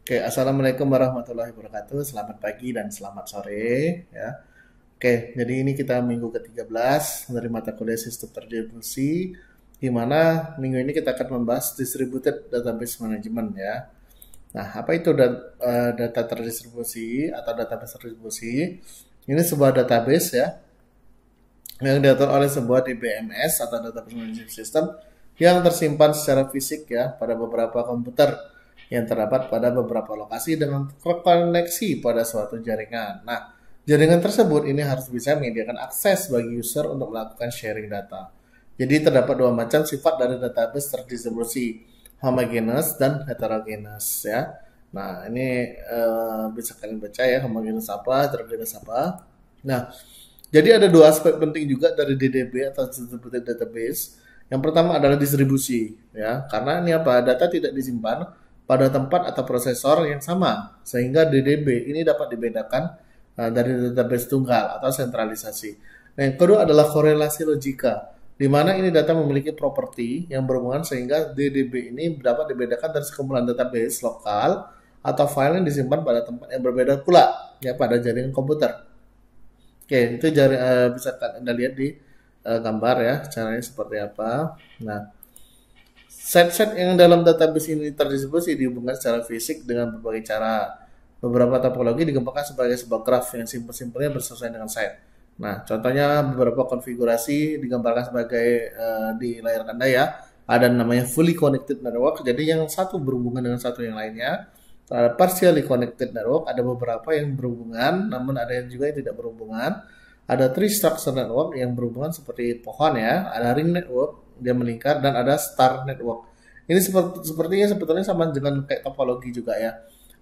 Oke, Assalamualaikum warahmatullahi wabarakatuh. Selamat pagi dan selamat sore ya. Oke, jadi ini kita minggu ke-13 dari mata kuliah sistem terdistribusi, di mana minggu ini kita akan membahas distributed database management ya. Nah, apa itu data terdistribusi atau database terdistribusi? Ini sebuah database ya yang diatur oleh sebuah DBMS atau database management system yang tersimpan secara fisik ya pada beberapa komputer yang terdapat pada beberapa lokasi dengan terkoneksi pada suatu jaringan. Nah, jaringan tersebut ini harus bisa menyediakan akses bagi user untuk melakukan sharing data. Jadi terdapat dua macam sifat dari database terdistribusi, homogeneous dan heterogeneous ya. Nah, ini bisa kalian baca ya, homogeneous apa, heterogeneous apa. Nah, jadi ada dua aspek penting juga dari DDB atau distributed database. Yang pertama adalah distribusi, ya, karena ini apa? Data tidak disimpan pada tempat atau prosesor yang sama, sehingga DDB ini dapat dibedakan dari database tunggal atau sentralisasi. Nah, yang kedua adalah korelasi logika, di mana ini data memiliki properti yang berhubungan sehingga DDB ini dapat dibedakan dari sekumpulan database lokal atau file yang disimpan pada tempat yang berbeda pula, ya, pada jaringan komputer. Oke, itu bisa Anda lihat di gambar ya, caranya seperti apa. Nah, set-set yang dalam database ini terdistribusi dihubungkan secara fisik dengan berbagai cara. Beberapa topologi dikembangkan sebagai sebuah graf yang simpel-simpelnya bersesuaian dengan set. Nah, contohnya beberapa konfigurasi digambarkan sebagai di layar Anda ya. Ada namanya fully connected network, jadi yang satu berhubungan dengan satu yang lainnya. Partially connected network, ada beberapa yang berhubungan, namun ada yang juga yang tidak berhubungan. Ada tree structure network yang berhubungan seperti pohon ya, ada ring network, dia melingkar, dan ada star network. Ini sepertinya sebetulnya sama dengan kayak topologi juga ya.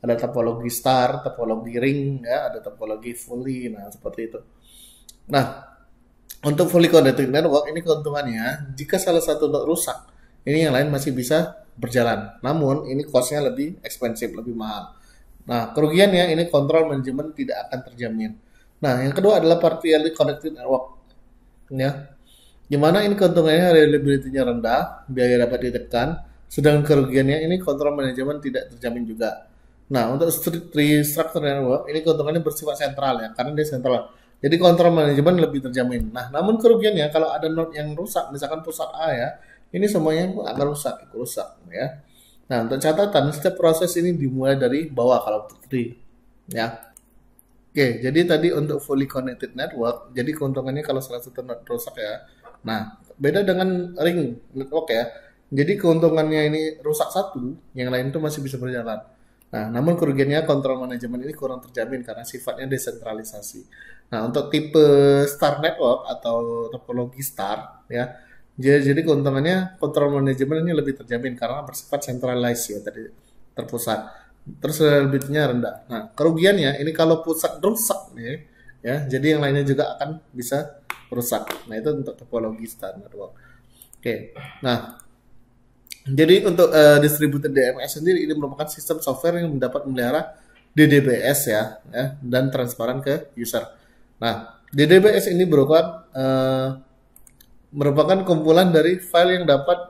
Ada topologi star, topologi ring, ya, ada topologi fully, nah seperti itu. Nah, untuk fully connected network ini keuntungannya, jika salah satu node rusak, ini yang lain masih bisa berjalan. Namun ini cost-nya lebih ekspensif, lebih mahal. Nah, kerugiannya ini kontrol manajemen tidak akan terjamin. Nah, yang kedua adalah partially connected network. Ya, gimana ini keuntungannya reliability-nya rendah, biaya dapat ditekan, sedangkan kerugiannya ini kontrol manajemen tidak terjamin juga. Nah, untuk tree structure network ini keuntungannya bersifat sentral ya, karena dia sentral. Jadi kontrol manajemen lebih terjamin. Nah, namun kerugiannya kalau ada node yang rusak, misalkan pusat A ya, ini semuanya akan rusak ya. Nah, untuk catatan, setiap proses ini dimulai dari bawah kalau tree ya. Oke, jadi tadi untuk fully connected network, jadi keuntungannya kalau salah satu node rusak ya. Nah, beda dengan ring network ya. Jadi keuntungannya ini rusak satu, yang lain itu masih bisa berjalan. Nah, namun kerugiannya kontrol manajemen ini kurang terjamin karena sifatnya desentralisasi. Nah, untuk tipe star network atau topologi star ya, jadi keuntungannya kontrol manajemen ini lebih terjamin karena bersifat centralized ya tadi, terpusat. Terus reliability-nya rendah. Nah, kerugiannya ini kalau pusat rusak nih ya, jadi yang lainnya juga akan bisa rusak. Nah, itu untuk topologi star network. Oke. Nah, jadi untuk distributed DMS sendiri ini merupakan sistem software yang dapat memelihara DDBS ya, dan transparan ke user. Nah, DDBS ini merupakan kumpulan dari file yang dapat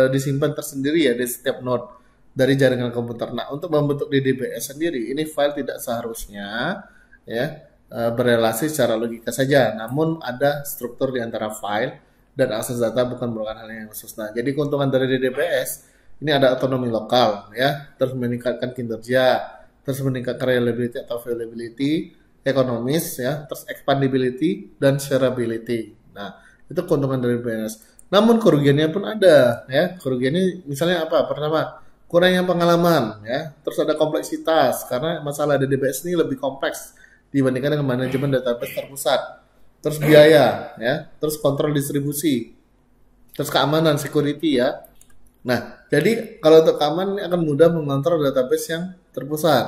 disimpan tersendiri ya di setiap node dari jaringan komputer. Nah, untuk membentuk DDBS sendiri, ini file tidak seharusnya ya berelasi secara logika saja, namun ada struktur di antara file dan akses data bukan merupakan hal yang khusus. Nah, jadi keuntungan dari DDBS ini ada otonomi lokal ya, terus meningkatkan kinerja, terus meningkatkan reliability atau availability, ekonomis ya, terus expandability dan shareability. Nah, itu keuntungan dari DDBS. Namun kerugiannya pun ada ya. Kerugiannya misalnya apa? Pertama, kurangnya pengalaman ya, terus ada kompleksitas karena masalah DDBS ini lebih kompleks dibandingkan dengan manajemen database terpusat, terus biaya ya, terus kontrol distribusi, terus keamanan security ya. Nah, jadi kalau untuk keamanan ini akan mudah mengontrol database yang terpusat.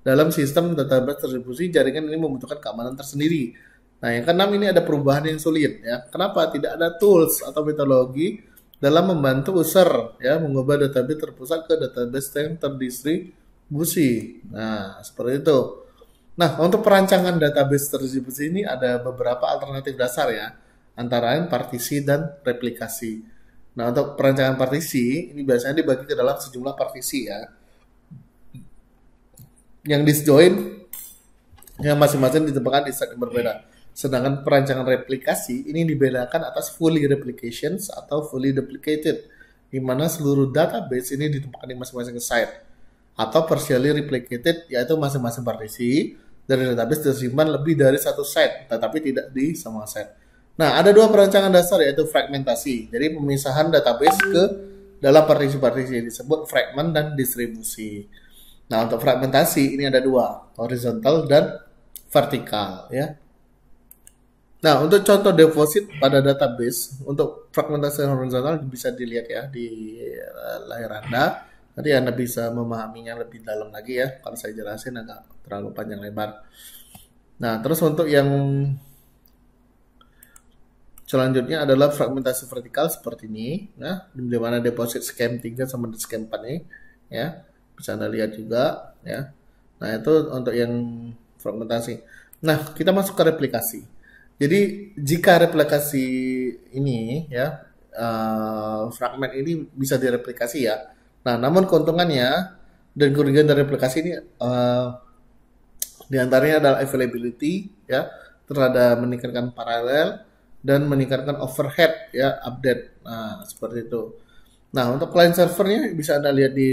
Dalam sistem database distribusi, jaringan ini membutuhkan keamanan tersendiri. Nah, yang keenam ini ada perubahan yang sulit ya. Kenapa? Tidak ada tools atau metodologi dalam membantu user ya mengubah database terpusat ke database yang terdistribusi. Nah, seperti itu. Nah, untuk perancangan database terdistribusi ini ada beberapa alternatif dasar ya, antara lain partisi dan replikasi. Nah, untuk perancangan partisi ini biasanya dibagi ke dalam sejumlah partisi ya. Yang disjoin yang masing-masing ditempatkan di set yang berbeda. Sedangkan perancangan replikasi ini dibedakan atas fully replications atau fully duplicated, di mana seluruh database ini ditempatkan di masing-masing site, atau partially replicated, yaitu masing-masing partisi dari database tersimpan lebih dari satu site, tetapi tidak di semua site. Nah, ada dua perancangan dasar, yaitu fragmentasi, jadi pemisahan database ke dalam partisi-partisi disebut fragment dan distribusi. Nah, untuk fragmentasi ini ada dua, horizontal dan vertikal, ya. Nah, untuk contoh deposit pada database untuk fragmentasi horizontal bisa dilihat ya di layar Anda. Nanti Anda bisa memahaminya lebih dalam lagi ya. Kalau saya jelasin agak terlalu panjang lebar. Nah, terus untuk yang selanjutnya adalah fragmentasi vertikal seperti ini, nah, di mana deposit scam 3 sama scam 4 ini, ya. Bisa Anda lihat juga, ya. Nah, itu untuk yang fragmentasi. Nah, kita masuk ke replikasi. Jadi, jika replikasi ini, ya, fragmen ini bisa direplikasi ya. Nah, namun keuntungannya dan kerugian dari replikasi ini diantaranya adalah availability, ya, terhadap meningkatkan paralel dan meningkatkan overhead, ya, update. Nah, seperti itu. Nah, untuk client servernya bisa Anda lihat di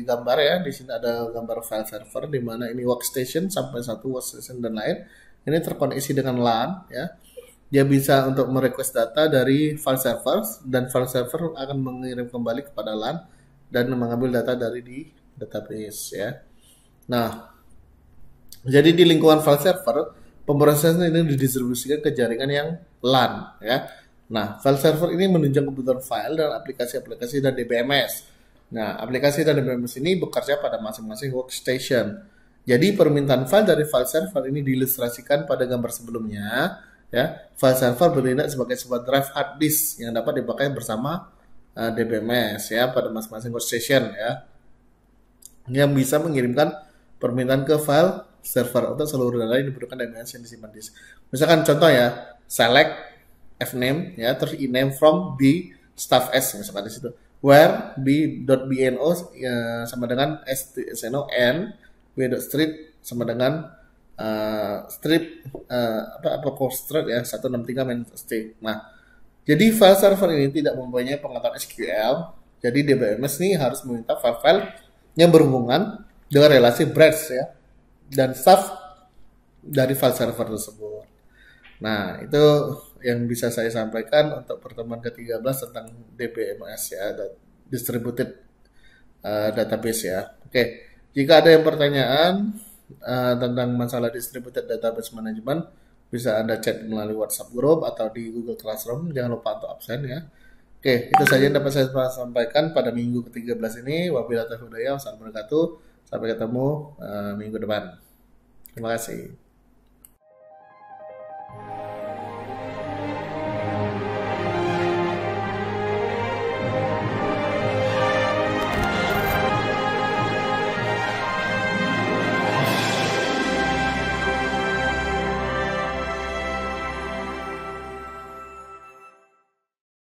gambar ya. Di sini ada gambar file server di mana ini workstation sampai satu workstation dan lain. Ini terkoneksi dengan LAN ya. Dia bisa untuk merequest data dari file server dan file server akan mengirim kembali kepada LAN dan mengambil data dari di database ya. Nah, jadi di lingkungan file server pemrosesan ini didistribusikan ke jaringan yang LAN ya. Nah, file server ini menunjang kebutuhan file dan aplikasi-aplikasi dan DBMS. Nah, aplikasi dan DBMS ini bekerja pada masing-masing workstation. Jadi, permintaan file dari file server ini diilustrasikan pada gambar sebelumnya. Ya, file server bertindak sebagai sebuah drive hard disk yang dapat dipakai bersama DBMS ya pada masing-masing workstation ya. Yang bisa mengirimkan permintaan ke file server untuk seluruh data yang dibutuhkan DBMS yang disimpan di disk. Misalkan contoh ya, select fname ya terus ename from b staff s misalkan di situ where b.bno ya, sama dengan sno n b.strip sama dengan strip apa constraint ya 163 main state. Nah, jadi file server ini tidak mempunyai pengetahuan SQL, jadi DBMS ini harus meminta file-file yang berhubungan dengan relasi branch ya dan staff dari file server tersebut. Nah, itu yang bisa saya sampaikan untuk pertemuan ke-13 tentang DBMS ya, Distributed Database ya. Oke, jika ada yang pertanyaan tentang masalah Distributed Database Management, bisa Anda chat melalui WhatsApp group atau di Google Classroom. Jangan lupa untuk absen ya. Oke, itu saja yang dapat saya sampaikan pada minggu ke-13 ini. Wabillahi taufiq wal hidayah. Wassalamualaikum warahmatullahi wabarakatuh. Sampai ketemu minggu depan. Terima kasih.